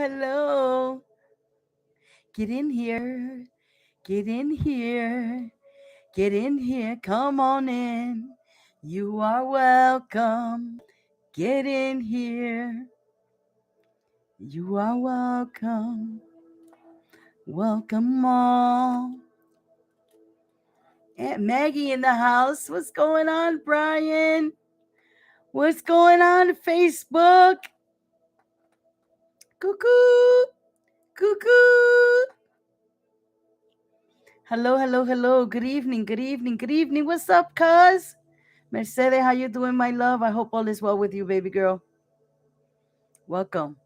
hello. Get in here. Get in here. Get in here. Come on in. You are welcome. Get in here. You are welcome. Welcome all. Aunt Maggie in the house. What's going on, Brian? What's going on, Facebook? Cuckoo. Cuckoo. Hello, hello, hello. Good evening, good evening, good evening. What's up, cuz? Mercedes, how you doing, my love? I hope all is well with you, baby girl. Welcome.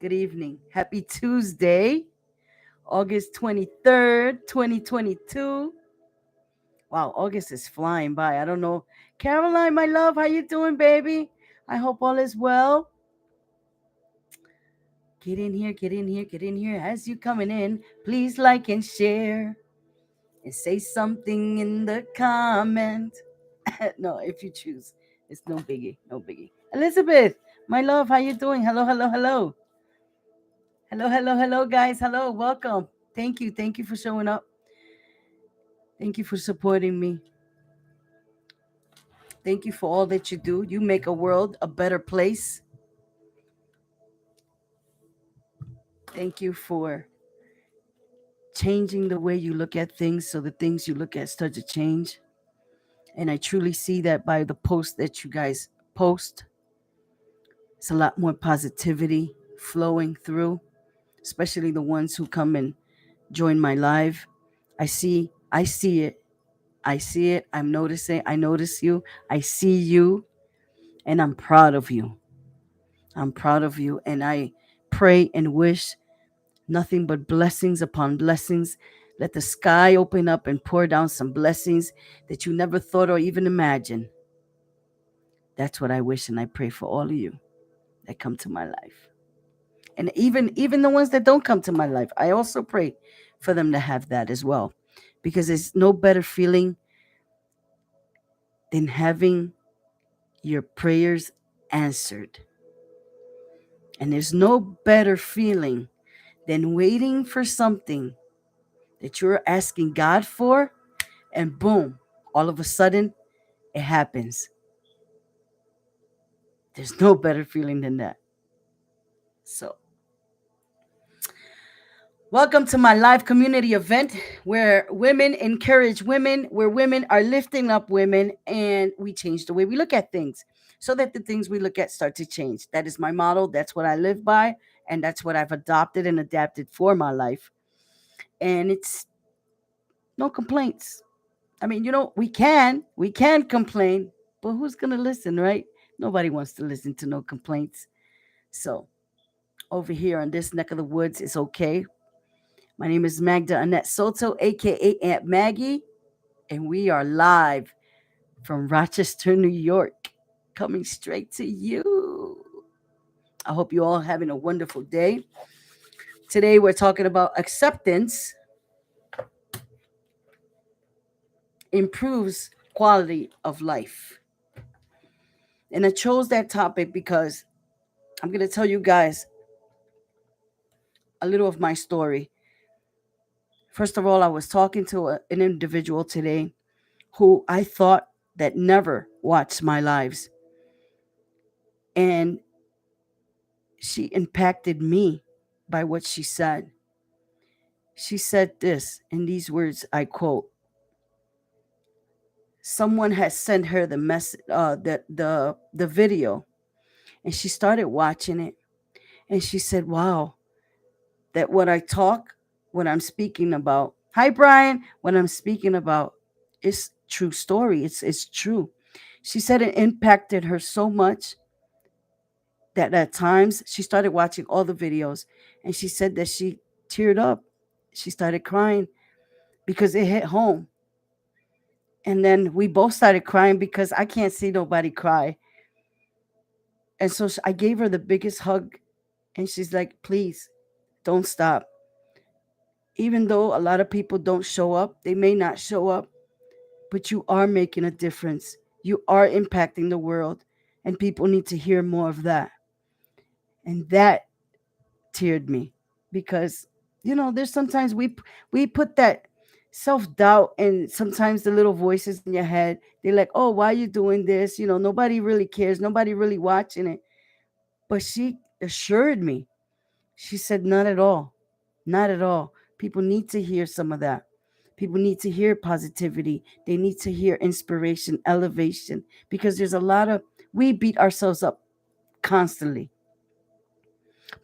Good evening. Happy Tuesday, August 23rd, 2022. Wow, August is flying by. I don't know. Caroline, my love, how you doing, baby? I hope all is well. Get in here, get in here, get in here. As you coming in, please like and share and say something in the comment. No, if you choose, it's no biggie, no biggie. Elizabeth, my love, how you doing? Hello, hello, hello. Hello, hello, hello, guys. Hello, welcome. Thank you for showing up. Thank you for supporting me. Thank you for all that you do. You make a world a better place. Thank you for changing the way you look at things so the things you look at start to change. And I truly see that by the post that you guys post. It's a lot more positivity flowing through, especially the ones who come and join my live. I see it. I see it. I'm noticing. I notice you. I see you. And I'm proud of you. I'm proud of you. And I pray and wish nothing but blessings upon blessings. Let the sky open up and pour down some blessings that you never thought or even imagined. That's what I wish and I pray for all of you that come to my life. And even the ones that don't come to my life, I also pray for them to have that as well. Because there's no better feeling than having your prayers answered. And there's no better feeling than waiting for something that you're asking God for, and boom, all of a sudden it happens. There's no better feeling than that. So, welcome to my live community event where women encourage women, where women are lifting up women, and we change the way we look at things so that the things we look at start to change. That is my model. That's what I live by, and that's what I've adopted and adapted for my life. And it's no complaints. I mean, we can complain, but who's going to listen, right? Nobody wants to listen to no complaints. So, over here on this neck of the woods, it's okay. My name is Magda Annette Soto, aka Aunt Maggie, and we are live from Rochester, New York, coming straight to you. I hope you all having a wonderful day. Today we're talking about acceptance improves quality of life. And I chose that topic because I'm going to tell you guys a little of my story. First of all, I was talking to an individual today who I thought that never watched my lives. And she impacted me by what she said. She said this in these words, I quote, someone has sent her the mess the video, and she started watching it, and she said, wow, that what I'm speaking about. Hi Brian, what I'm speaking about is true story. It's true. She said it impacted her so much that at times she started watching all the videos, and she said that she teared up. She started crying because it hit home. And then we both started crying because I can't see nobody cry. And so I gave her the biggest hug, and she's like, please don't stop. Even though a lot of people don't show up, they may not show up, but you are making a difference. You are impacting the world, and people need to hear more of that. And that teared me because there's sometimes we put that self-doubt, and sometimes the little voices in your head, they're like, oh, why are you doing this? Nobody really cares, nobody really watching it. But she assured me, she said, not at all, not at all. People need to hear some of that. People need to hear positivity. They need to hear inspiration, elevation, because there's a lot of, we beat ourselves up constantly.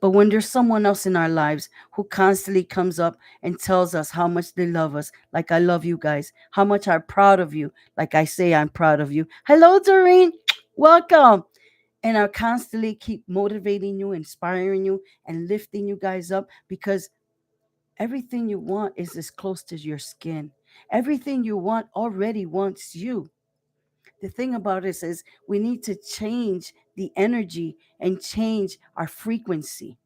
But when there's someone else in our lives who constantly comes up and tells us how much they love us, like I love you guys, how much I'm proud of you, like I say I'm proud of you. Hello, Doreen. Welcome. And I constantly keep motivating you, inspiring you, and lifting you guys up, because everything you want is as close to your skin. Everything you want already wants you. The thing about this is we need to change the energy and change our frequency.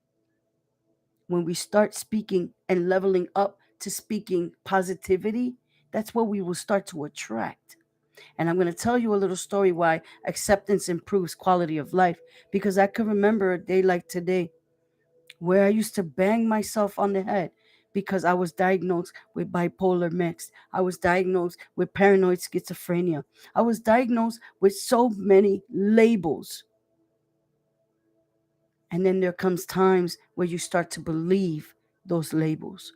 When we start speaking and leveling up to speaking positivity, that's what we will start to attract. And I'm going to tell you a little story why acceptance improves quality of life. Because I can remember a day like today where I used to bang myself on the head because I was diagnosed with bipolar mixed. I was diagnosed with paranoid schizophrenia. I was diagnosed with so many labels. And then there comes times where you start to believe those labels.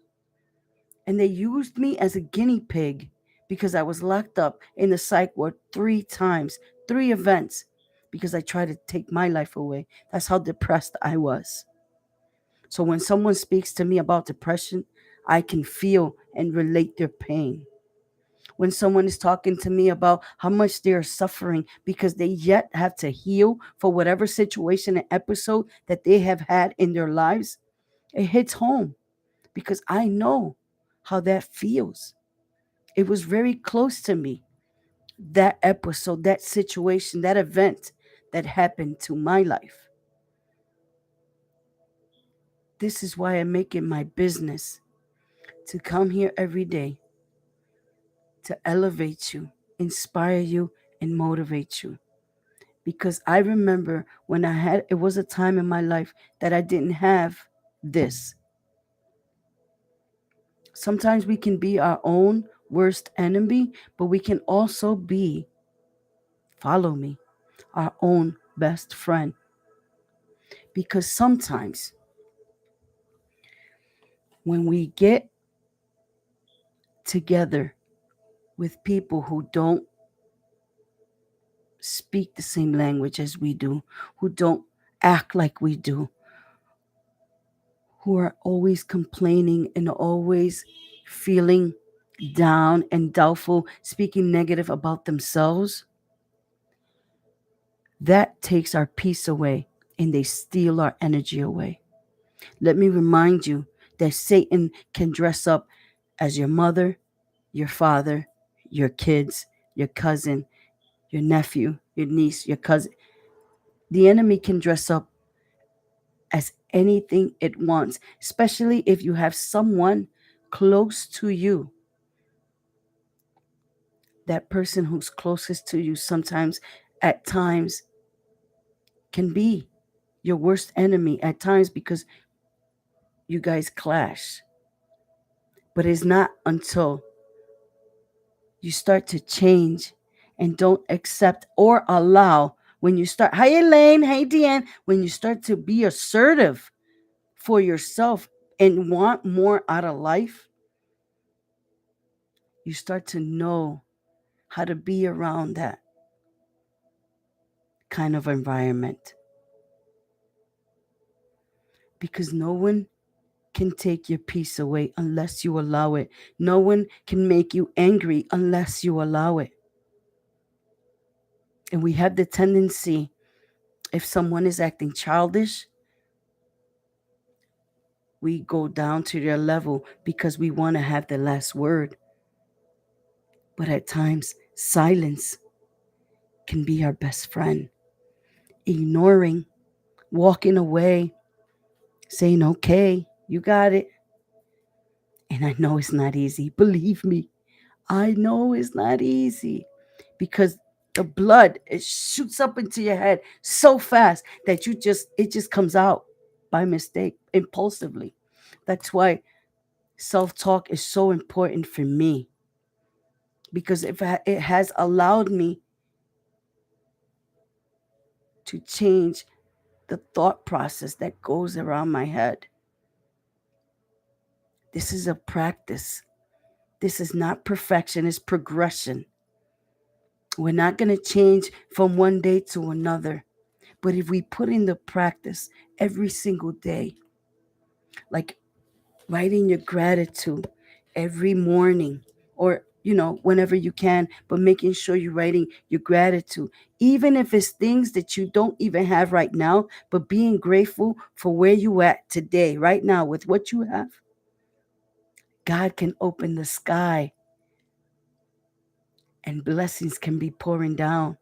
And they used me as a guinea pig because I was locked up in the psych ward 3 times, 3 events, because I tried to take my life away. That's how depressed I was. So when someone speaks to me about depression, I can feel and relate their pain. When someone is talking to me about how much they are suffering because they yet have to heal for whatever situation and episode that they have had in their lives, it hits home because I know how that feels. It was very close to me, that episode, that situation, that event that happened to my life. This is why I make it my business to come here every day to elevate you, inspire you, and motivate you. Because I remember when it was a time in my life that I didn't have this. Sometimes we can be our own worst enemy, but we can also be, follow me, our own best friend. Because sometimes when we get together with people who don't speak the same language as we do, who don't act like we do, who are always complaining and always feeling down and doubtful, speaking negative about themselves, that takes our peace away and they steal our energy away. Let me remind you that Satan can dress up as your mother, your father, your kids, your cousin, your nephew, your niece, your cousin. The enemy can dress up as anything it wants, especially if you have someone close to you. That person who's closest to you sometimes, at times, can be your worst enemy at times because you guys clash. But it's not until you start to change and don't accept or allow, when you start, hi Elaine, hey Deanne, when you start to be assertive for yourself and want more out of life, you start to know how to be around that kind of environment. Because no one can take your peace away unless you allow it. No one can make you angry unless you allow it. And we have the tendency, if someone is acting childish, we go down to their level because we want to have the last word. But at times, silence can be our best friend. Ignoring, walking away, saying, okay, you got it. And I know it's not easy. Believe me, I know it's not easy because the blood, it shoots up into your head so fast that it just comes out. by mistake, impulsively. That's why self-talk is so important for me, because if it has allowed me to change the thought process that goes around my head. This is a practice. This is not perfection, it's progression. We're not going to change from one day to another. But if we put in the practice every single day, like writing your gratitude every morning, or whenever you can, but making sure you're writing your gratitude, even if it's things that you don't even have right now, but being grateful for where you at today, right now, with what you have. God can open the sky and blessings can be pouring down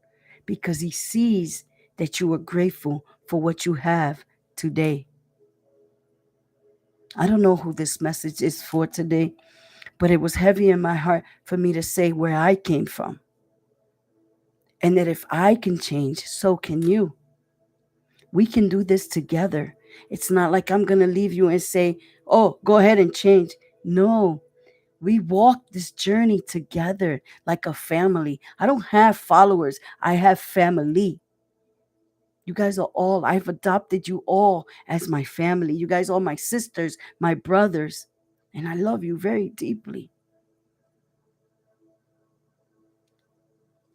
because he sees that you are grateful for what you have today. I don't know who this message is for today, but it was heavy in my heart for me to say where I came from. And that if I can change, so can you. We can do this together. It's not like I'm going to leave you and say, oh, go ahead and change. No, we walk this journey together like a family. I don't have followers, I have family. You guys are all, I've adopted you all as my family. You guys are my sisters, my brothers, and I love you very deeply.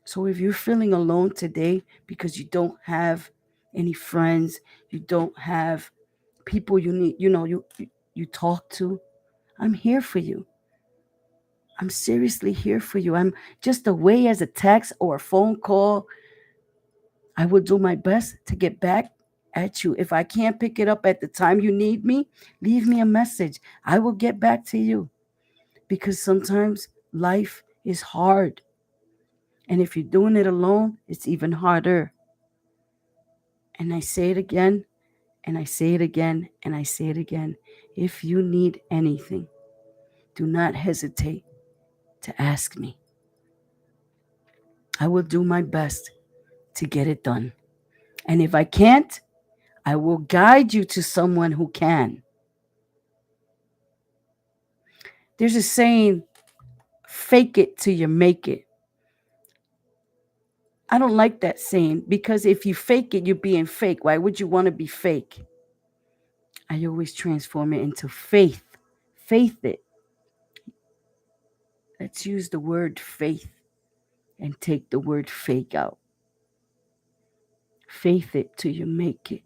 So if you're feeling alone today because you don't have any friends, you don't have people you need, you talk to, I'm here for you. I'm seriously here for you. I'm just away as a text or a phone call. I will do my best to get back at you. If I can't pick it up at the time you need me, leave me a message. I will get back to you, because sometimes life is hard. And if you're doing it alone, it's even harder. And I say it again, and I say it again, and I say it again. If you need anything, do not hesitate to ask me. I will do my best to get it done. And if I can't, I will guide you to someone who can. There's a saying, fake it till you make it. I don't like that saying, because if you fake it, you're being fake. Why would you want to be fake? I always transform it into faith. Faith it. Let's use the word faith and take the word fake out. Faith it till you make it.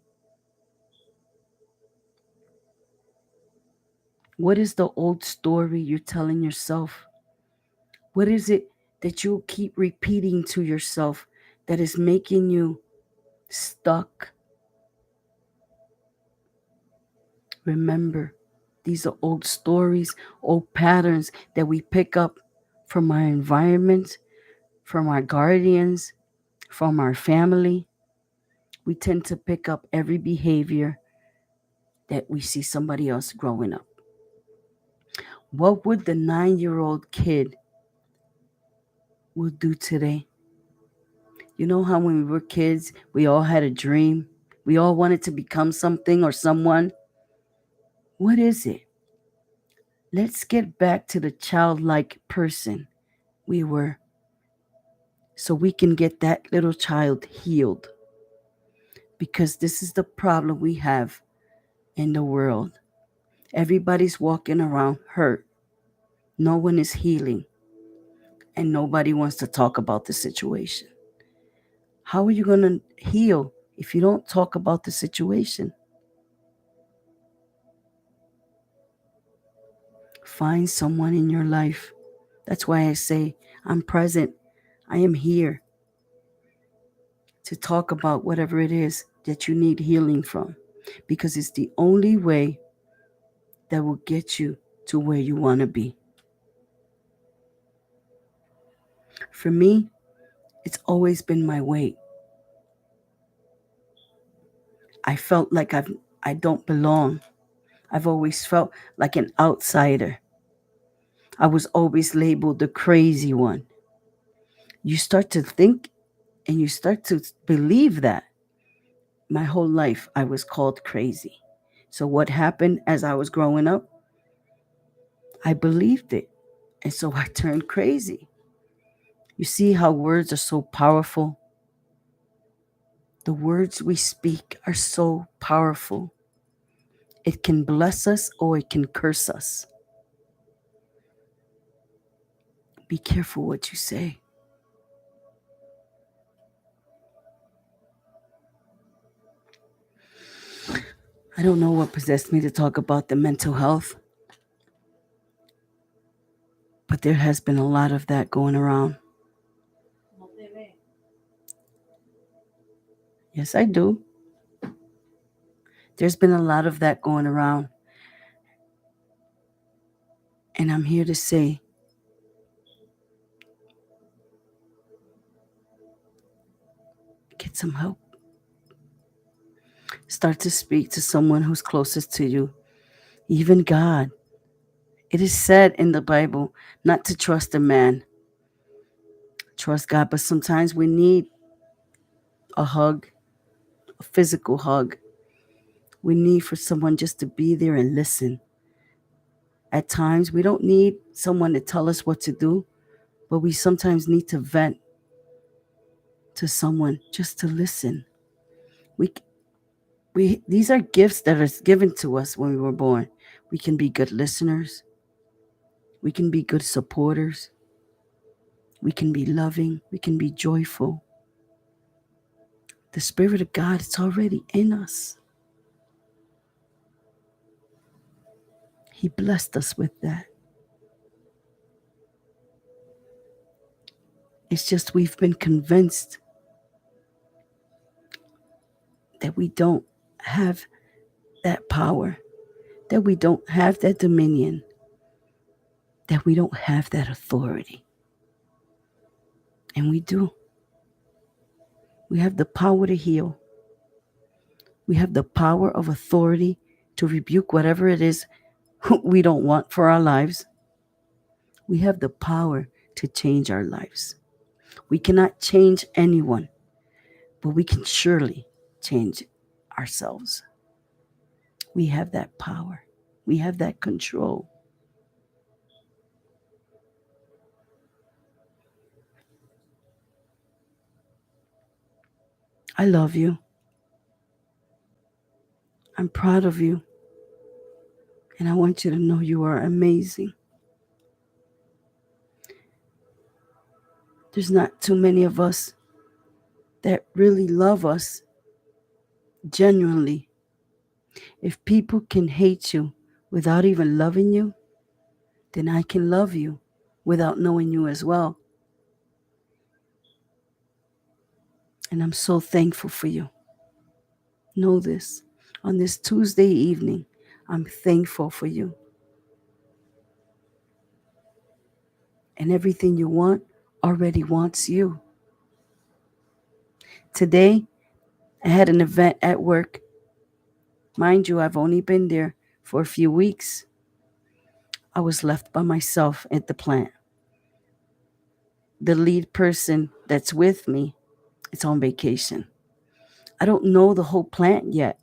What is the old story you're telling yourself? What is it that you keep repeating to yourself that is making you stuck? Remember, these are old stories, old patterns that we pick up from our environment, from our guardians, from our family. We tend to pick up every behavior that we see somebody else growing up. What would the 9-year-old kid would do today? You know how when we were kids, we all had a dream? We all wanted to become something or someone. What is it? Let's get back to the childlike person we were, so we can get that little child healed. Because this is the problem we have in the world. Everybody's walking around hurt. No one is healing. And nobody wants to talk about the situation. How are you going to heal if you don't talk about the situation? Find someone in your life. That's why I say I'm present. I am here to talk about whatever it is that you need healing from, because it's the only way that will get you to where you want to be. For me, it's always been my weight. I felt like I don't belong. I've always felt like an outsider. I was always labeled the crazy one. You start to think and you start to believe that. My whole life I was called crazy So what happened as I was growing up? I believed it. And so I turned crazy. You see how words are so powerful? The words we speak are so powerful. It can bless us or it can curse us. Be careful what you say. I don't know what possessed me to talk about the mental health, but there has been a lot of that going around. Yes, I do. There's been a lot of that going around. And I'm here to say, get some help. Start to speak to someone who's closest to you, even God. It is said in the Bible not to trust a man, trust God, but sometimes we need a hug, a physical hug. We need for someone just to be there and listen. At times, we don't need someone to tell us what to do, but we sometimes need to vent to someone just to listen. We these are gifts that are given to us when we were born. We can be good listeners. We can be good supporters. We can be loving. We can be joyful. The Spirit of God is already in us. He blessed us with that. It's just we've been convinced that we don't have that power, that we don't have that dominion, that we don't have that authority. And we do. We have the power to heal. We have the power of authority to rebuke whatever it is we don't want for our lives. We have the power to change our lives. We cannot change anyone, but we can surely change ourselves. We have that power. We have that control. I love you. I'm proud of you. And I want you to know you are amazing. There's not too many of us that really love us genuinely. If people can hate you without even loving you, then I can love you without knowing you as well. And I'm so thankful for you. Know this. On this Tuesday evening, I'm thankful for you. And everything you want already wants you. Today, I had an event at work. Mind you, I've only been there for a few weeks. I was left by myself at the plant. The lead person that's with me is on vacation. I don't know the whole plant yet.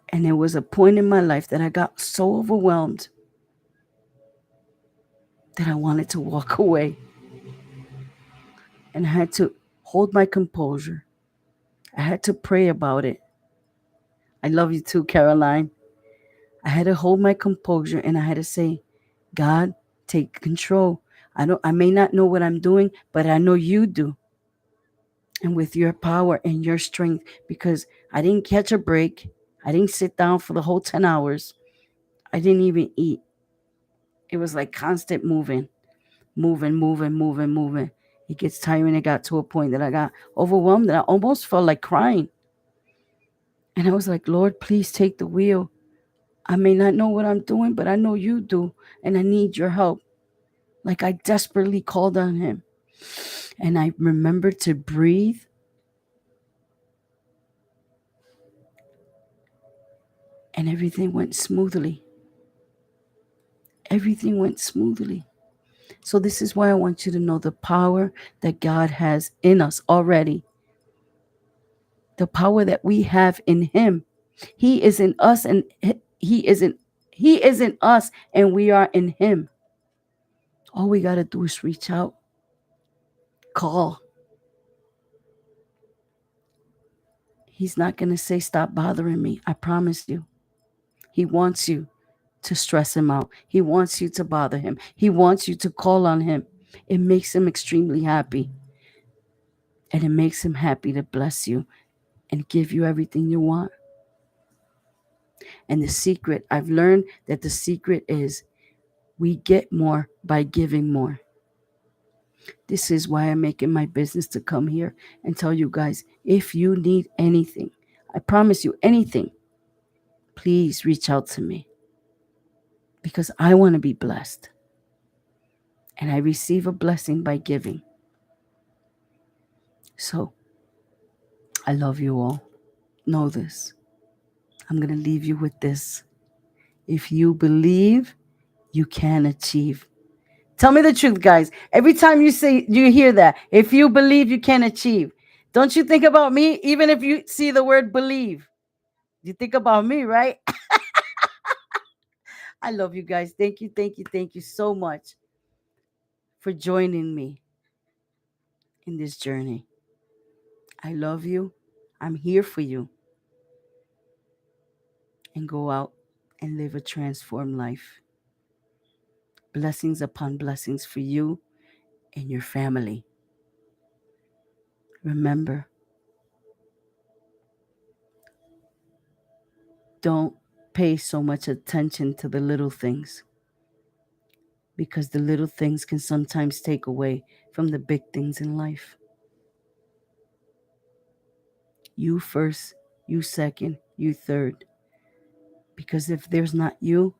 And there was a point in my life that I got so overwhelmed that I wanted to walk away. And I had to hold my composure. I had to pray about it. I love you too, Caroline. I had to hold my composure and I had to say, God, take control. I may not know what I'm doing, but I know you do. And with your power and your strength, because I didn't catch a break. I didn't sit down for the whole 10 hours. I didn't even eat. It was like constant moving. It gets tiring. It got to a point that I got overwhelmed and I almost felt like crying. And I was like, Lord, please take the wheel. I may not know what I'm doing, but I know you do. And I need your help. Like I desperately called on him. And I remembered to breathe. And everything went smoothly. Everything went smoothly. So this is why I want you to know the power that God has in us already. The power that we have in him. He is in us and he is in us and we are in him. All we got to do is reach out, call. He's not going to say, stop bothering me. I promise you. He wants you to stress him out. He wants you to bother him. He wants you to call on him. It makes him extremely happy. And it makes him happy to bless you and give you everything you want. And the secret, I've learned that the secret is we get more by giving more. This is why I'm making my business to come here and tell you guys, if you need anything, I promise you anything, please reach out to me. Because I want to be blessed. And I receive a blessing by giving. So, I love you all. Know this. I'm going to leave you with this. If you believe, you can achieve. Tell me the truth, guys. Every time you hear that, if you believe, you can achieve. Don't you think about me? Even if you see the word believe, you think about me, right? I love you guys. Thank you, thank you, thank you so much for joining me in this journey. I love you. I'm here for you. And go out and live a transformed life. Blessings upon blessings for you and your family. Remember, don't pay so much attention to the little things, because the little things can sometimes take away from the big things in life. You first, you second, you third. Because if there's not you,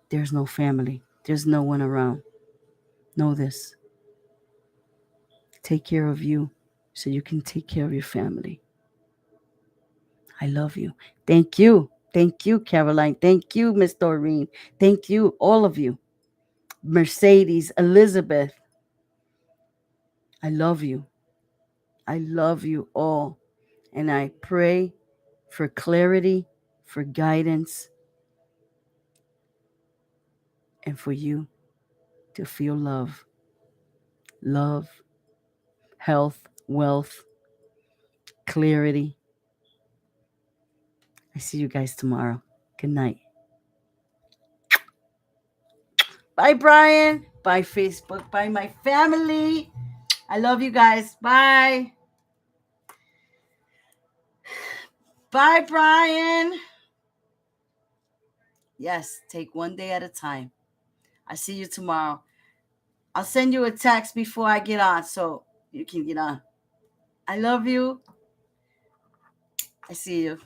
there's no family. There's no one around. Know this. Take care of you so you can take care of your family. I love you. Thank you. Thank you, Caroline. Thank you, Miss Doreen. Thank you, all of you. Mercedes, Elizabeth. I love you. I love you all. And I pray for clarity, for guidance, and for you to feel love. Love, health, wealth, clarity. I see you guys tomorrow. Good night. Bye, Brian. Bye, Facebook. Bye, my family. I love you guys. Bye. Bye, Brian. Yes, take one day at a time. I see you tomorrow. I'll send you a text before I get on so you can get on. I love you. I see you.